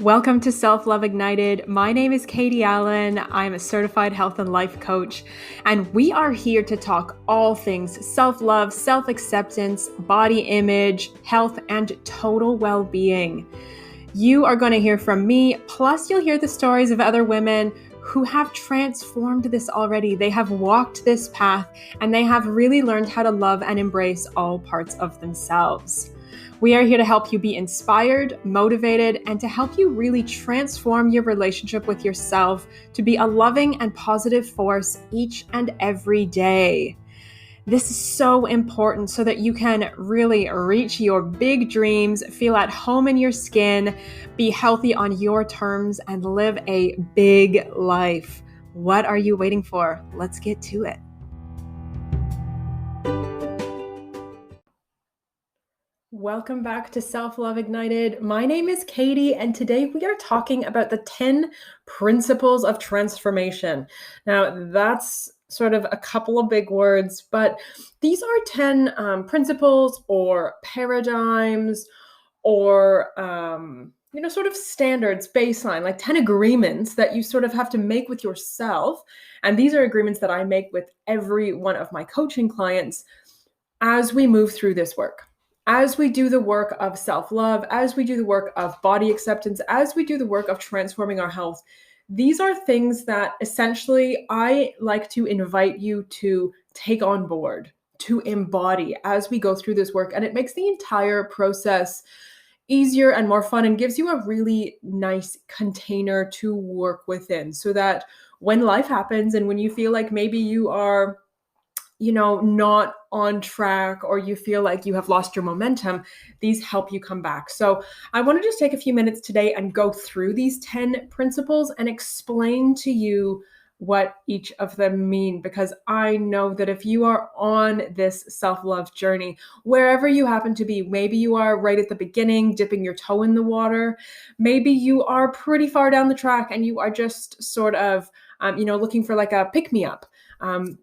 Welcome to Self-Love Ignited. My name is Katie Allen. I'm a certified health and life coach, and we are here to talk all things self-love, self-acceptance, body image, health, and total well-being. You are going to hear from me, plus you'll hear the stories of other women who have transformed this already. They have walked this path, and they have really learned how to love and embrace all parts of themselves. We are here to help you be inspired, motivated, and to help you really transform your relationship with yourself to be a loving and positive force each and every day. This is so important so that you can really reach your big dreams, feel at home in your skin, be healthy on your terms, and live a big life. What are you waiting for? Let's get to it. Welcome back to Self-Love Ignited. My name is Katie, and today we are talking about the 10 principles of transformation. Now, that's sort of a couple of big words, but these are 10 principles or paradigms or, sort of standards, baseline, like 10 agreements that you sort of have to make with yourself. And these are agreements that I make with every one of my coaching clients as we move through this work. As we do the work of self-love, as we do the work of body acceptance, as we do the work of transforming our health, these are things that essentially I like to invite you to take on board, to embody as we go through this work. And it makes the entire process easier and more fun and gives you a really nice container to work within so that when life happens and when you feel like maybe you are not on track or you feel like you have lost your momentum, these help you come back. So I want to just take a few minutes today and go through these 10 principles and explain to you what each of them mean, because I know that if you are on this self-love journey, wherever you happen to be, maybe you are right at the beginning, dipping your toe in the water, maybe you are pretty far down the track and you are just sort of, looking for like a pick-me-up.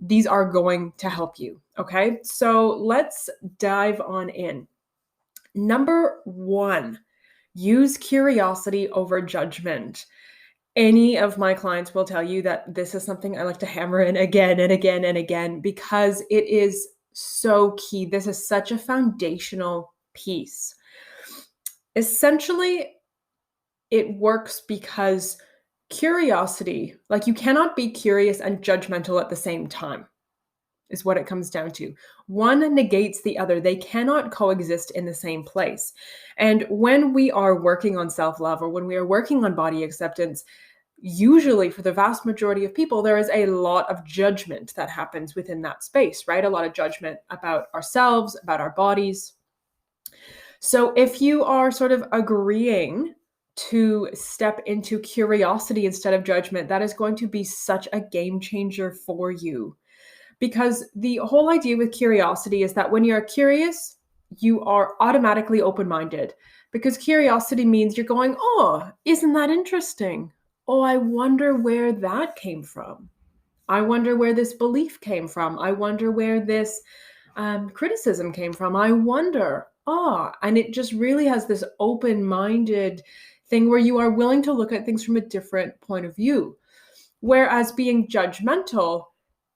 These are going to help you. Okay, so let's dive on in. Number 1, use curiosity over judgment. Any of my clients will tell you that this is something I like to hammer in again and again and again because it is so key. This is such a foundational piece. Essentially, it works because curiosity, like you cannot be curious and judgmental at the same time, is what it comes down to. One negates the other. They cannot coexist in the same place. And when we are working on self-love or when we are working on body acceptance, usually for the vast majority of people, there is a lot of judgment that happens within that space, right? A lot of judgment about ourselves, about our bodies. So if you are sort of agreeing to step into curiosity instead of judgment, that is going to be such a game changer for you. Because the whole idea with curiosity is that when you're curious, you are automatically open-minded. Because curiosity means you're going, oh, isn't that interesting? Oh, I wonder where that came from. I wonder where this belief came from. I wonder where this criticism came from. I wonder. And it just really has this open-minded thing where you are willing to look at things from a different point of view. Whereas being judgmental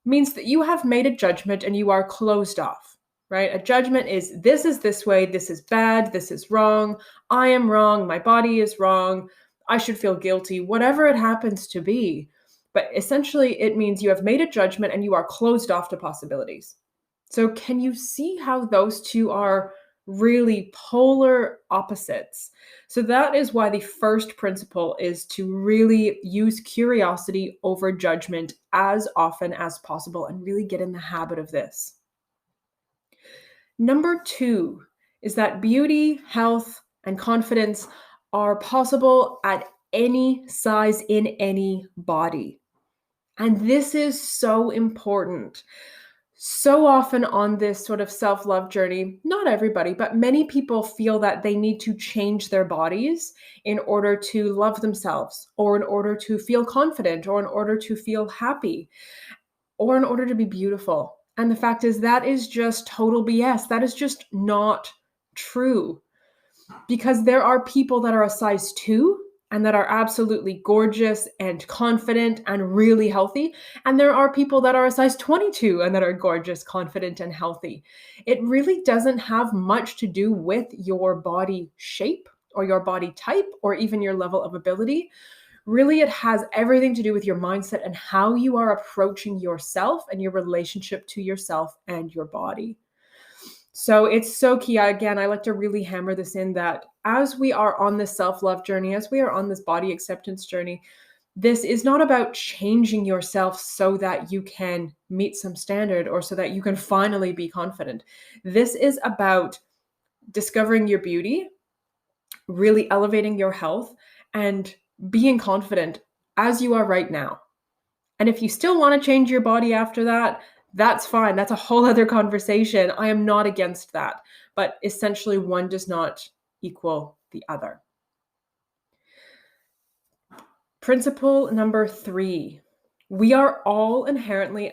means that you have made a judgment and you are closed off, right? A judgment is this way, this is bad, this is wrong, I am wrong, my body is wrong, I should feel guilty, whatever it happens to be. But essentially, it means you have made a judgment and you are closed off to possibilities. So can you see how those two are really polar opposites? So that is why the first principle is to really use curiosity over judgment as often as possible and really get in the habit of this. Number 2 is that beauty, health, and confidence are possible at any size in any body. And this is so important. So often on this sort of self-love journey, not everybody, but many people feel that they need to change their bodies in order to love themselves, or in order to feel confident, or in order to feel happy, or in order to be beautiful. And the fact is that is just total BS. That is just not true. Because there are people that are a size 2 and that are absolutely gorgeous and confident and really healthy. And there are people that are a size 22 and that are gorgeous, confident, and healthy. It really doesn't have much to do with your body shape or your body type or even your level of ability. Really, it has everything to do with your mindset and how you are approaching yourself and your relationship to yourself and your body. So it's so key. Again, I like to really hammer this in that as we are on this self-love journey, as we are on this body acceptance journey, this is not about changing yourself so that you can meet some standard or so that you can finally be confident. This is about discovering your beauty, really elevating your health, and being confident as you are right now. And if you still want to change your body after that, that's fine. That's a whole other conversation. I am not against that. But essentially, one does not equal the other. Principle number 3. We are all inherently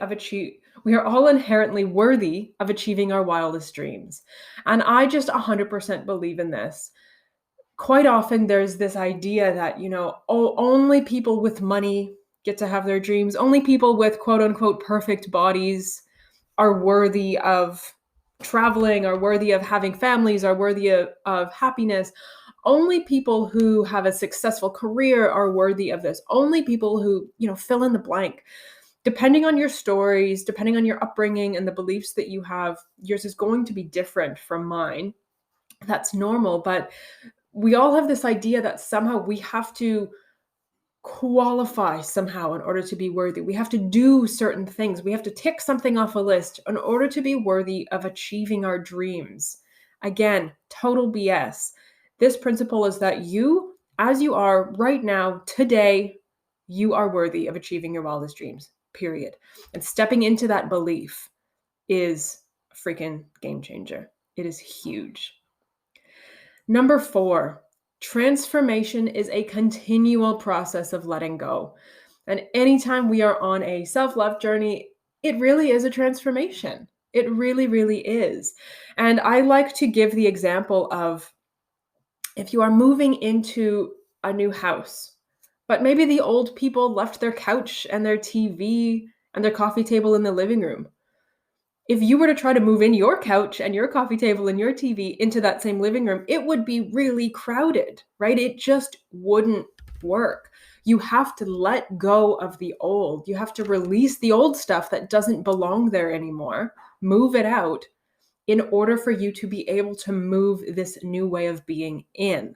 worthy of achieving our wildest dreams. And I just 100% believe in this. Quite often there's this idea that, only people with money get to have their dreams. Only people with quote unquote perfect bodies are worthy of traveling, are worthy of having families, are worthy of happiness. Only people who have a successful career are worthy of this. Only people who, fill in the blank. Depending on your stories, depending on your upbringing and the beliefs that you have, yours is going to be different from mine. That's normal, but we all have this idea that somehow we have to qualify somehow in order to be worthy. We have to do certain things. We have to tick something off a list in order to be worthy of achieving our dreams. Again, total BS. This principle is that you, as you are right now, today, you are worthy of achieving your wildest dreams, period. And stepping into that belief is a freaking game changer. It is huge. Number 4, transformation is a continual process of letting go. And anytime we are on a self-love journey, it really is a transformation. It really, really is. And I like to give the example of if you are moving into a new house, but maybe the old people left their couch and their TV and their coffee table in the living room. If you were to try to move in your couch and your coffee table and your TV into that same living room, it would be really crowded, right? It just wouldn't work. You have to let go of the old. You have to release the old stuff that doesn't belong there anymore, move it out in order for you to be able to move this new way of being in.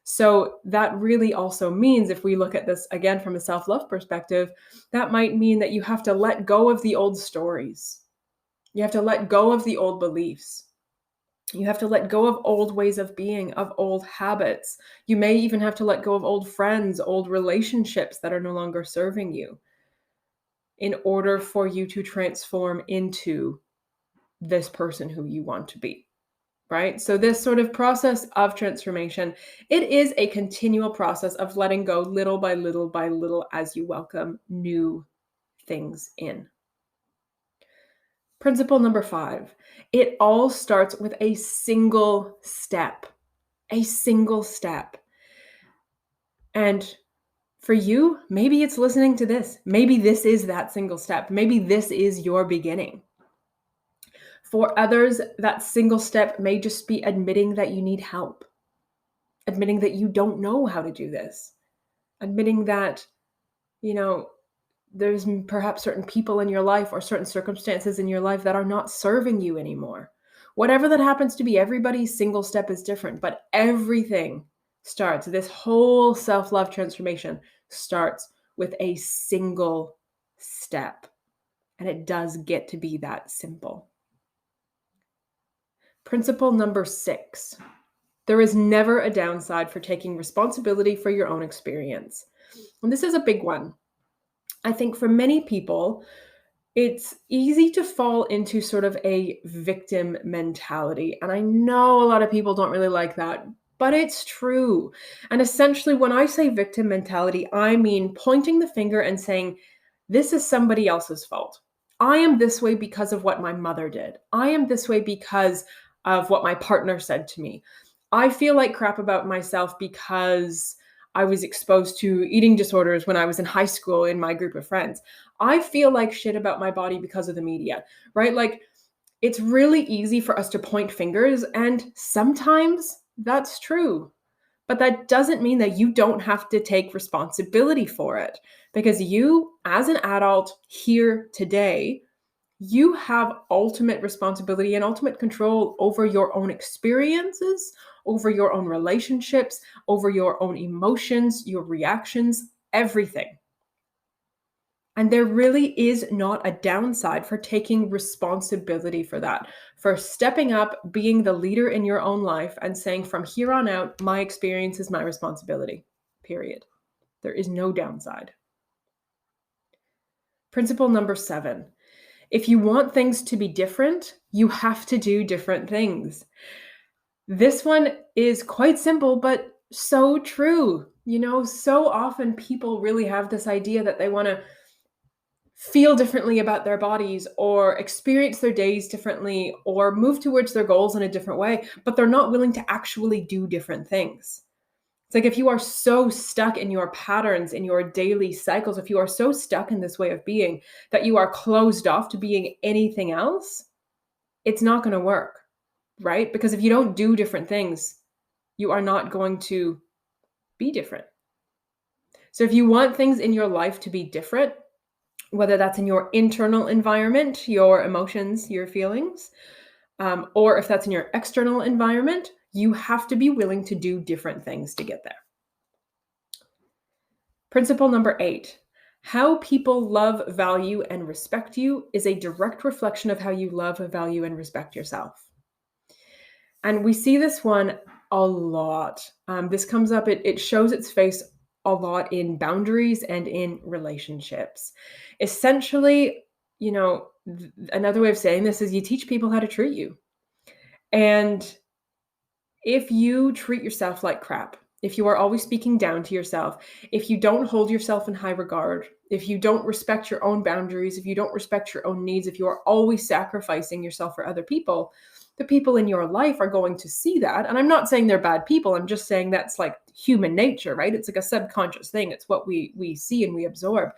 So that really also means, if we look at this again from a self-love perspective, that might mean that you have to let go of the old stories. You have to let go of the old beliefs. You have to let go of old ways of being, of old habits. You may even have to let go of old friends, old relationships that are no longer serving you in order for you to transform into this person who you want to be, right? So this sort of process of transformation, it is a continual process of letting go little by little by little as you welcome new things in. Principle number 5, it all starts with a single step, a single step. And for you, maybe it's listening to this. Maybe this is that single step. Maybe this is your beginning. For others, that single step may just be admitting that you need help, admitting that you don't know how to do this, admitting that, there's perhaps certain people in your life or certain circumstances in your life that are not serving you anymore. Whatever that happens to be, everybody's single step is different, but everything starts, this whole self-love transformation starts with a single step. And it does get to be that simple. Principle number 6, there is never a downside for taking responsibility for your own experience. And this is a big one. I think for many people, it's easy to fall into sort of a victim mentality. And I know a lot of people don't really like that, but it's true. And essentially, when I say victim mentality, I mean pointing the finger and saying, this is somebody else's fault. I am this way because of what my mother did. I am this way because of what my partner said to me. I feel like crap about myself because I was exposed to eating disorders when I was in high school in my group of friends. I feel like shit about my body because of the media, right? Like, it's really easy for us to point fingers, and sometimes that's true. But that doesn't mean that you don't have to take responsibility for it, because you, as an adult here today, you have ultimate responsibility and ultimate control over your own experiences, over your own relationships, over your own emotions, your reactions, everything. And there really is not a downside for taking responsibility for that, for stepping up, being the leader in your own life, and saying, from here on out, my experience is my responsibility, period. There is no downside. Principle number 7. If you want things to be different, you have to do different things. This one is quite simple, but so true. So often people really have this idea that they want to feel differently about their bodies or experience their days differently or move towards their goals in a different way, but they're not willing to actually do different things. It's like, if you are so stuck in your patterns, in your daily cycles, if you are so stuck in this way of being that you are closed off to being anything else, it's not going to work, right? Because if you don't do different things, you are not going to be different. So if you want things in your life to be different, whether that's in your internal environment, your emotions, your feelings, or if that's in your external environment, you have to be willing to do different things to get there. Principle number 8. How people love, value, and respect you is a direct reflection of how you love, value, and respect yourself. And we see this one a lot. This comes up, it shows its face a lot in boundaries and in relationships. Essentially, another way of saying this is you teach people how to treat you. And if you treat yourself like crap, if you are always speaking down to yourself, if you don't hold yourself in high regard, if you don't respect your own boundaries, if you don't respect your own needs, if you are always sacrificing yourself for other people, the people in your life are going to see that. And I'm not saying they're bad people. I'm just saying that's like human nature, right? It's like a subconscious thing. It's what we see and we absorb.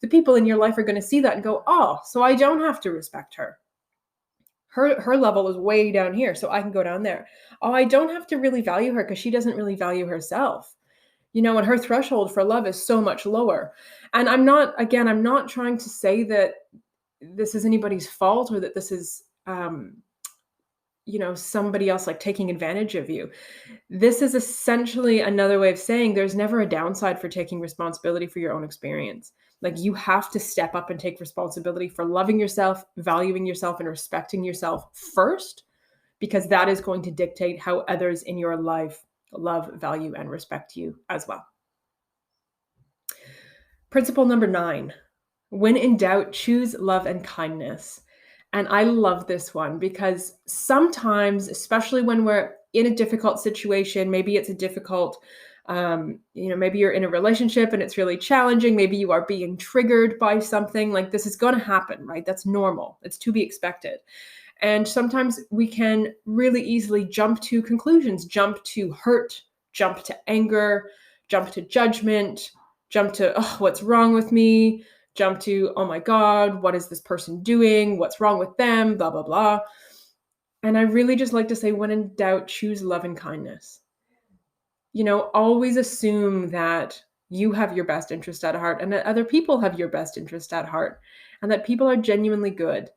The people in your life are going to see that and go, oh, so I don't have to respect her. Her level is way down here, so I can go down there. Oh, I don't have to really value her because she doesn't really value herself. And her threshold for love is so much lower. And I'm not trying to say that this is anybody's fault or that this is, somebody else like taking advantage of you. This is essentially another way of saying there's never a downside for taking responsibility for your own experience. Like, you have to step up and take responsibility for loving yourself, valuing yourself, and respecting yourself first, because that is going to dictate how others in your life love, value, and respect you as well. Principle number 9. When in doubt, choose love and kindness. And I love this one because sometimes, especially when we're in a difficult situation, maybe it's a difficult, maybe you're in a relationship and it's really challenging. Maybe you are being triggered by something. Like, this is going to happen, right? That's normal. It's to be expected. And sometimes we can really easily jump to conclusions, jump to hurt, jump to anger, jump to judgment, jump to, oh, what's wrong with me? Jump to, oh my God, what is this person doing? What's wrong with them? Blah, blah, blah. And I really just like to say, when in doubt, choose love and kindness. Always assume that you have your best interest at heart and that other people have your best interest at heart and that people are genuinely good.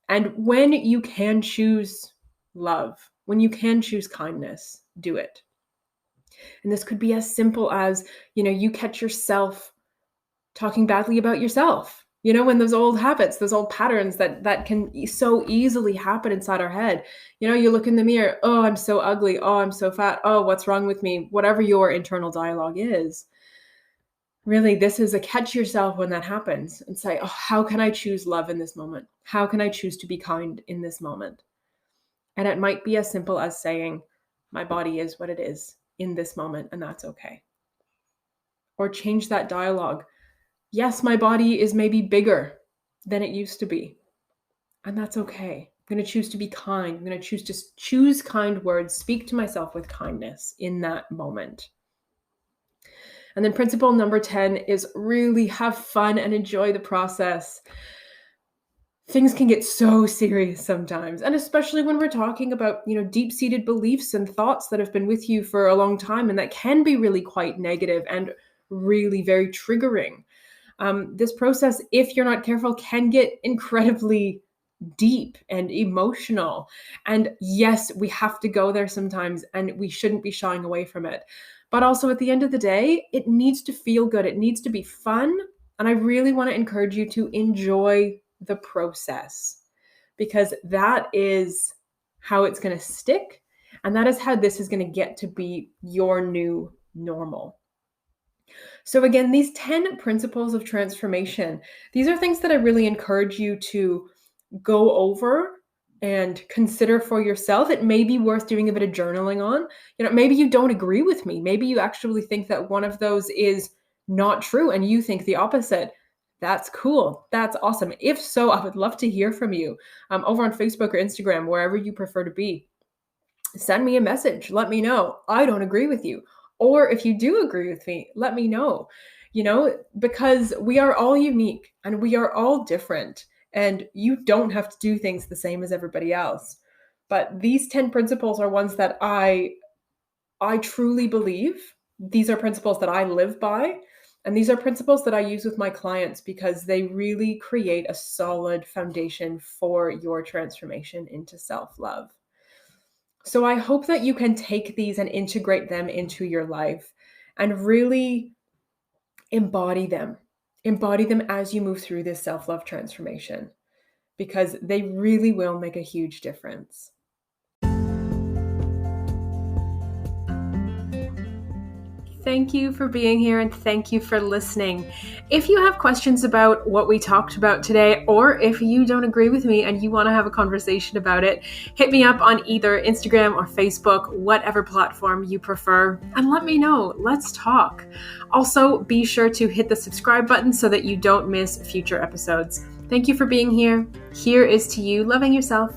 And when you can choose love, when you can choose kindness, do it. And this could be as simple as, you catch yourself talking badly about yourself, when those old habits, those old patterns that can so easily happen inside our head. You look in the mirror, oh, I'm so ugly. Oh, I'm so fat. Oh, what's wrong with me? Whatever your internal dialogue is. Really, this is a catch yourself when that happens and say, oh, how can I choose love in this moment? How can I choose to be kind in this moment? And it might be as simple as saying, my body is what it is in this moment, and that's okay. Or change that dialogue. Yes, my body is maybe bigger than it used to be, and that's okay. I'm going to choose to be kind. I'm going to choose kind words, speak to myself with kindness in that moment. And then principle number 10 is really have fun and enjoy the process. Things can get so serious sometimes, and especially when we're talking about, deep-seated beliefs and thoughts that have been with you for a long time, and that can be really quite negative and really very triggering. This process, if you're not careful, can get incredibly deep and emotional. And yes, we have to go there sometimes, and we shouldn't be shying away from it. But also at the end of the day, it needs to feel good. It needs to be fun. And I really want to encourage you to enjoy the process, because that is how it's going to stick. And that is how this is going to get to be your new normal. So again, these 10 principles of transformation, these are things that I really encourage you to go over and consider for yourself. It may be worth doing a bit of journaling on. Maybe you don't agree with me. Maybe you actually think that one of those is not true and you think the opposite. That's cool. That's awesome. If so, I would love to hear from you over on Facebook or Instagram, wherever you prefer to be. Send me a message. Let me know. I don't agree with you. Or if you do agree with me, let me know, because we are all unique and we are all different. And you don't have to do things the same as everybody else. But these 10 principles are ones that I truly believe. These are principles that I live by. And these are principles that I use with my clients because they really create a solid foundation for your transformation into self-love. So I hope that you can take these and integrate them into your life and really embody them. Embody them as you move through this self-love transformation, because they really will make a huge difference. Thank you for being here and thank you for listening. If you have questions about what we talked about today, or if you don't agree with me and you want to have a conversation about it, hit me up on either Instagram or Facebook, whatever platform you prefer, and let me know. Let's talk. Also, be sure to hit the subscribe button so that you don't miss future episodes. Thank you for being here. Here is to you loving yourself.